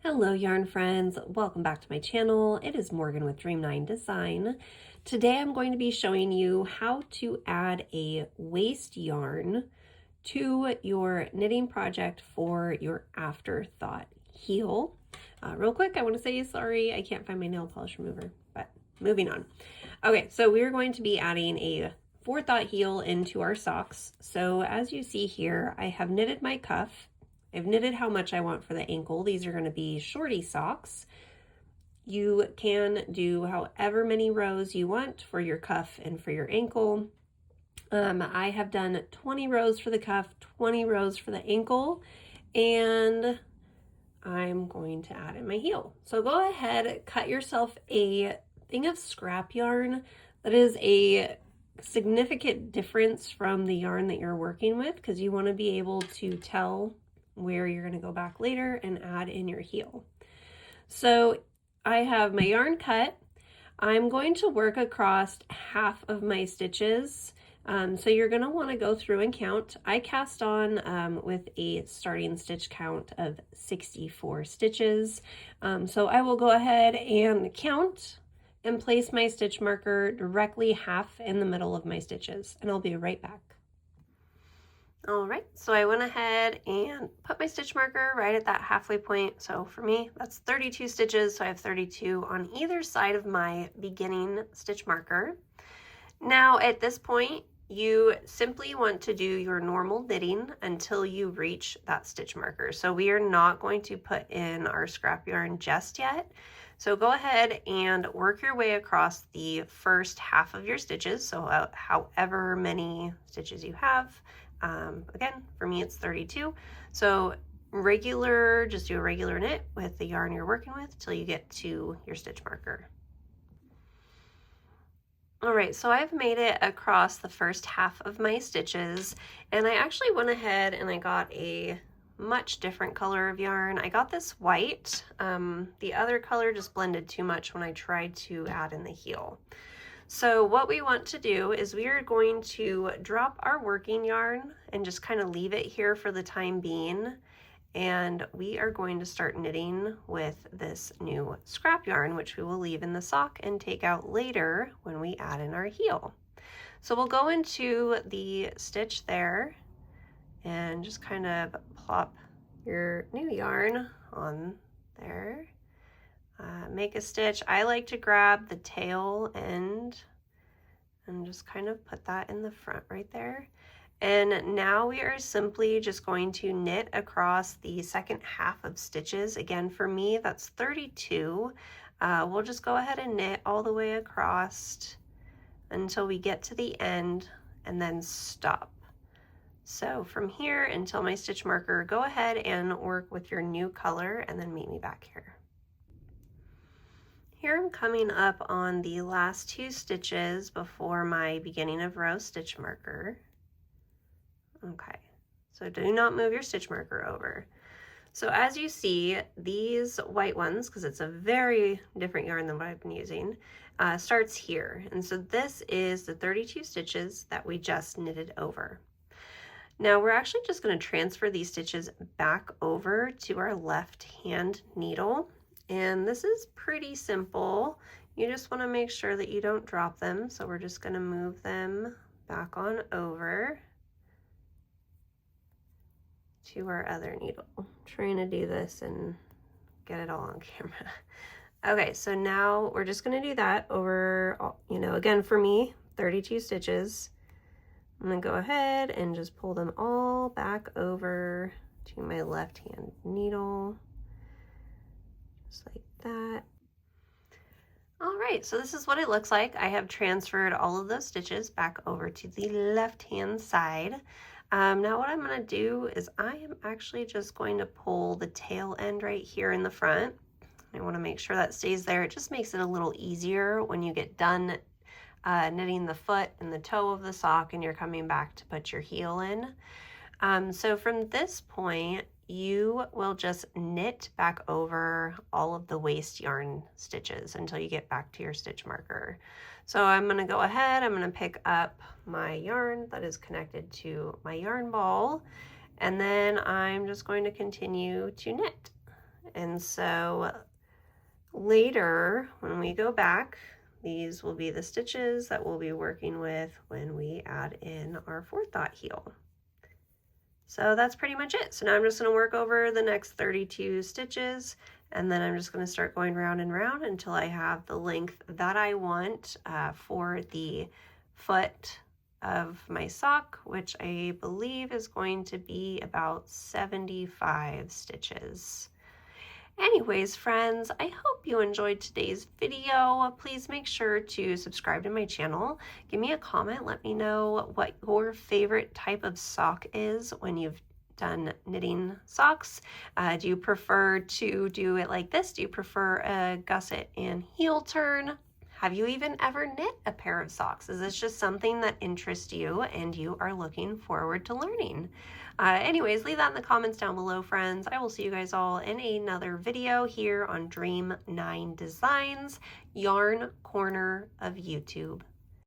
Hello yarn friends, welcome back to my channel. It is Morgan with Dream9 Design. Today I'm going to be showing you how to add a waste yarn to your knitting project for your Afterthought heel. Real quick, I want to say sorry, I can't find my nail polish remover, but moving on. Okay, so we're going to be adding a forethought heel into our socks. So as you see here, I have knitted my cuff. I've knitted how much I want for the ankle. These are going to be shorty socks. You can do however many rows you want for your cuff and for your ankle. I have done 20 rows for the cuff, 20 rows for the ankle, and I'm going to add in my heel. So go ahead, cut yourself a thing of scrap yarn that is a significant difference from the yarn that you're working with, because you want to be able to tell where you're going to go back later and add in your heel. So I have my yarn cut. I'm going to work across half of my stitches. So you're going to want to go through and count. I cast on with a starting stitch count of 64 stitches. So I will go ahead and count and place my stitch marker directly half in the middle of my stitches, and I'll be right back. All right, so I went ahead and put my stitch marker right at that halfway point. So for me, that's 32 stitches. So I have 32 on either side of my beginning stitch marker. Now at this point, you simply want to do your normal knitting until you reach that stitch marker. So we are not going to put in our scrap yarn just yet. So go ahead and work your way across the first half of your stitches. So however many stitches you have. Again, for me, it's 32. So just do a regular knit with the yarn you're working with till you get to your stitch marker. All right, so I've made it across the first half of my stitches, and I actually went ahead and I got a much different color of yarn. I got this white. The other color just blended too much when I tried to add in the heel. So what we want to do is we are going to drop our working yarn and just kind of leave it here for the time being. And we are going to start knitting with this new scrap yarn, which we will leave in the sock and take out later when we add in our heel. So we'll go into the stitch there and just kind of plop your new yarn on there. Make a stitch. I like to grab the tail end and just kind of put that in the front right there. And now we are simply just going to knit across the second half of stitches. Again, for me, that's 32. We'll just go ahead and knit all the way across until we get to the end and then stop. So from here until my stitch marker, go ahead and work with your new color and then meet me back here. Here I'm coming up on the last two stitches before my beginning of row stitch marker. Okay, so do not move your stitch marker over. So as you see, these white ones, because it's a very different yarn than what I've been using, starts here. And so this is the 32 stitches that we just knitted over. Now we're actually just going to transfer these stitches back over to our left hand needle. And this is pretty simple. You just want to make sure that you don't drop them. So we're just going to move them back on over to our other needle. I'm trying to do this and get it all on camera. Okay, so now we're just going to do that over, again, for me, 32 stitches. I'm going to go ahead and just pull them all back over to my left hand needle. Just like that. All right, so this is what it looks like. I have transferred all of those stitches back over to the left hand side. Now what I'm going to do is I am actually just going to pull the tail end right here in the front. I want to make sure that stays there. It just makes it a little easier when you get done knitting the foot and the toe of the sock and you're coming back to put your heel in. So from this point, you will just knit back over all of the waste yarn stitches until you get back to your stitch marker. So I'm going to go ahead, I'm going to pick up my yarn that is connected to my yarn ball, and then I'm just going to continue to knit. And so later, when we go back, these will be the stitches that we'll be working with when we add in our Afterthought heel. So that's pretty much it. So now I'm just going to work over the next 32 stitches, and then I'm just going to start going round and round until I have the length that I want for the foot of my sock, which I believe is going to be about 75 stitches. Anyways, friends, I hope you enjoyed today's video. Please make sure to subscribe to my channel. Give me a comment. Let me know what your favorite type of sock is when you've done knitting socks. Do you prefer to do it like this? Do you prefer a gusset and heel turn? Have you even ever knit a pair of socks? Is this just something that interests you and you are looking forward to learning? Anyways, leave that in the comments down below, friends. I will see you guys all in another video here on Dream 9 Designs, Yarn Corner of YouTube.